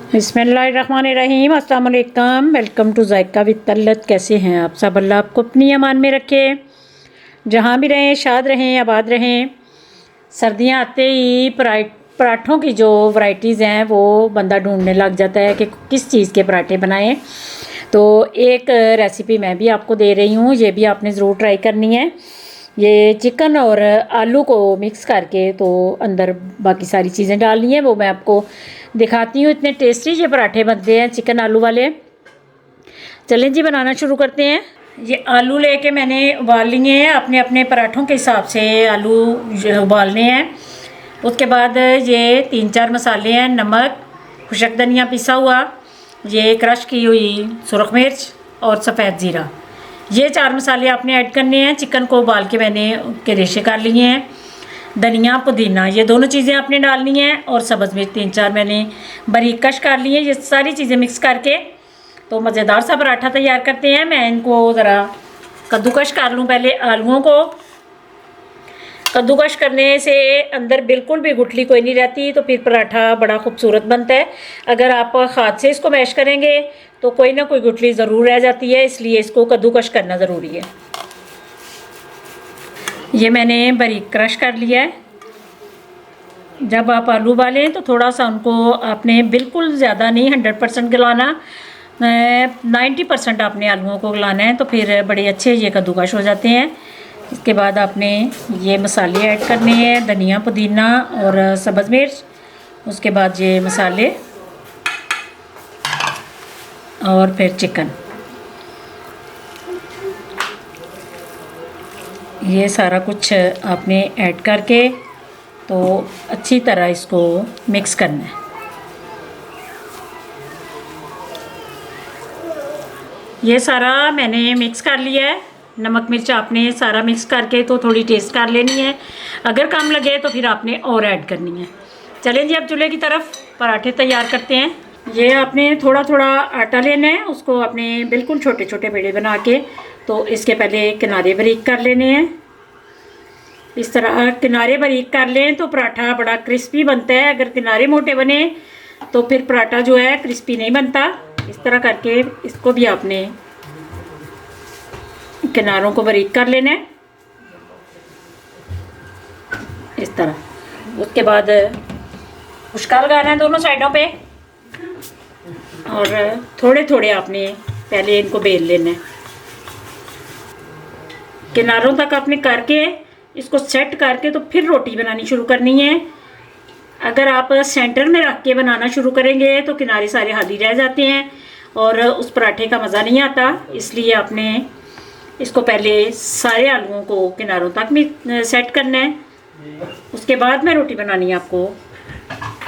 बिस्मिल्लाहिर्रहमानिर्रहीम, अस्सलाम वालेकुम। Welcome to Zaika with Talat. कैसे हैं आप सब? अल्लाह आपको अपनी अमान में रखे, जहाँ भी रहें शाद रहें, आबाद रहें। सर्दियाँ आते ही पराठों की जो वैरायटीज़ हैं वो बंदा ढूंढने लग जाता है कि किस चीज़ के पराठे बनाएं। तो एक रेसिपी मैं भी आपको दे रही हूँ, ये भी आपने ज़रूर ट्राई करनी है। ये चिकन और आलू को मिक्स करके तो अंदर बाकी सारी चीज़ें डालनी है, वो मैं आपको दिखाती हूँ। इतने टेस्टी ये पराठे बनते हैं चिकन आलू वाले। चलें जी, बनाना शुरू करते हैं। ये आलू लेके मैंने उबाल लिए हैं, अपने अपने पराठों के हिसाब से आलू उबालने हैं। उसके बाद ये 3-4 मसाले हैं, नमक, खुशक धनिया पिसा हुआ, ये क्रश की हुई सुरख मिर्च और सफ़ेद ज़ीरा। ये 4 मसाले आपने ऐड करने हैं। चिकन को उबाल के मैंने के रेशे कर लिए हैं। धनिया पुदीना ये दोनों चीज़ें आपने डालनी हैं, और सब्ज़ मिर्च 3-4 मैंने बारीक कश कर लिए। ये सारी चीज़ें मिक्स करके तो मज़ेदार सा पराठा तैयार करते हैं। मैं इनको ज़रा कद्दूकश कर लूँ पहले। आलूओं को कद्दूकश करने से अंदर बिल्कुल भी गुठली कोई नहीं रहती, तो फिर पराठा बड़ा खूबसूरत बनता है। अगर आप हाथ से इसको मैश करेंगे तो कोई ना कोई गुठली ज़रूर रह जाती है, इसलिए इसको कद्दूकश करना ज़रूरी है। ये मैंने बारीक क्रश कर लिया है। जब आप आलू उबालें तो थोड़ा सा उनको आपने बिल्कुल ज़्यादा नहीं, 100% गलाना, 90% आपने आलूओं को गलाना है, तो फिर बड़े अच्छे ये कद्दूकश हो जाते हैं। इसके बाद आपने ये मसाले ऐड करने हैं, धनिया पुदीना और सब्ज़ मिर्च। उसके बाद ये मसाले और फिर चिकन, ये सारा कुछ आपने ऐड करके तो अच्छी तरह इसको मिक्स करना है। ये सारा मैंने मिक्स कर लिया है। नमक मिर्च आपने सारा मिक्स करके तो थोड़ी टेस्ट कर लेनी है, अगर कम लगे तो फिर आपने और ऐड करनी है। चलें जी, अब चूल्हे की तरफ पराठे तैयार करते हैं। ये आपने थोड़ा थोड़ा आटा लेना है, उसको आपने बिल्कुल छोटे छोटे पेड़े बना के तो इसके पहले किनारे बारीक कर लेने हैं। इस तरह किनारे बारीक कर लें तो पराठा बड़ा क्रिस्पी बनता है। अगर किनारे मोटे बने तो फिर पराठा जो है क्रिस्पी नहीं बनता। इस तरह करके इसको भी आपने किनारों को बारीक कर लेना है, इस तरह। उसके बाद उश्का लगाना है दोनों साइडों पे, और थोड़े थोड़े आपने पहले इनको बेल लेना है। किनारों तक आपने करके इसको सेट करके तो फिर रोटी बनानी शुरू करनी है। अगर आप सेंटर में रख के बनाना शुरू करेंगे तो किनारे सारे खाली रह जाते हैं और उस पराठे का मज़ा नहीं आता। इसलिए आपने इसको पहले सारे आलूओं को किनारों तक में सेट करना है। उसके बाद मैं रोटी बनानी आपको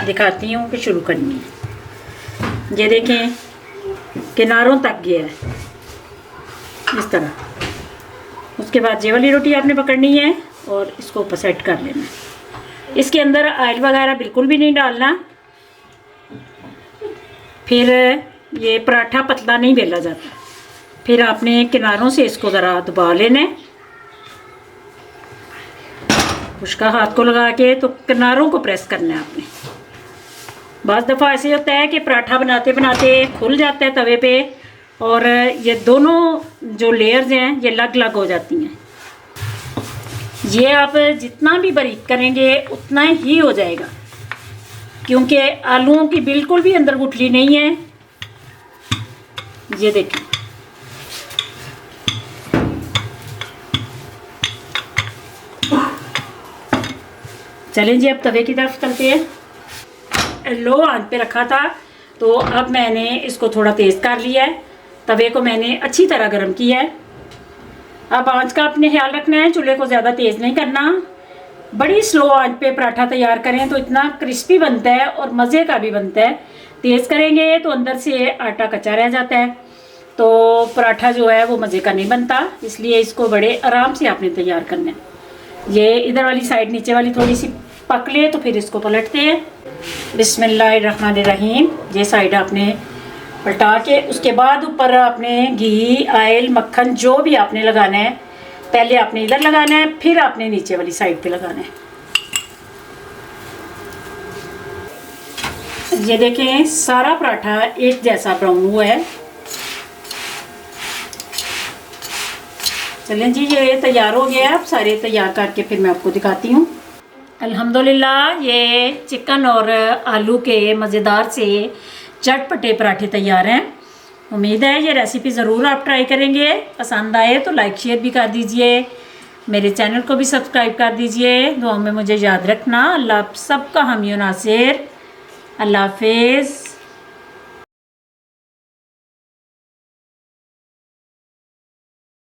दिखाती हूँ कि शुरू करनी है। ये देखें, किनारों तक गया है इस तरह। उसके बाद ये वाली रोटी आपने पकड़नी है और इसको ऊपर सेट कर लेना है। इसके अंदर ऑयल वगैरह बिल्कुल भी नहीं डालना, फिर ये पराठा पतला नहीं बेला जाता। फिर आपने किनारों से इसको ज़रा दबा लेना है, उसका हाथ को लगा के तो किनारों को प्रेस करना है आपने। बाज़ दफ़ा ऐसे होता है कि पराठा बनाते बनाते खुल जाता है तवे पे, और ये दोनों जो लेयर्स हैं ये अलग अलग हो जाती हैं। ये आप जितना भी बारीक करेंगे उतना ही हो जाएगा, क्योंकि आलूओं की बिल्कुल भी अंदर गुठली नहीं है। ये देखिए, चलें जी, अब तवे की तरफ चलते हैं। लो आंच पे रखा था तो अब मैंने इसको थोड़ा तेज़ कर लिया है। तवे को मैंने अच्छी तरह गर्म किया है। अब आंच का अपने ख्याल रखना है, चूल्हे को ज़्यादा तेज़ नहीं करना। बड़ी स्लो आंच पे पराठा तैयार करें तो इतना क्रिस्पी बनता है और मज़े का भी बनता है। तेज़ करेंगे तो अंदर से आटा कच्चा रह जाता है, तो पराठा जो है वो मज़े का नहीं बनता। इसलिए इसको बड़े आराम से आपने तैयार करना है। ये इधर वाली साइड नीचे वाली थोड़ी सी पक ले तो फिर इसको पलटते हैं। बिस्मिल्लाहिर्रहमानिर्रहीम। ये साइड आपने पलटा के उसके बाद ऊपर आपने घी, ऑयल, मक्खन जो भी आपने लगाना है, पहले आपने इधर लगाना है, फिर आपने नीचे वाली साइड पे लगाना है। ये देखें सारा पराठा एक जैसा ब्राउन हुआ है। चलें जी, ये तैयार हो गया है। अब सारे तैयार करके फिर मैं आपको दिखाती हूँ। अल्हम्दुलिल्लाह ये चिकन और आलू के मज़ेदार से चटपटे पराठे तैयार हैं। उम्मीद है ये रेसिपी ज़रूर आप ट्राई करेंगे। पसंद आए तो लाइक शेयर भी कर दीजिए, मेरे चैनल को भी सब्सक्राइब कर दीजिए। दुआ में मुझे याद रखना। अल्लाह आप सबका हामी नासिर। अल्लाह हाफिज़।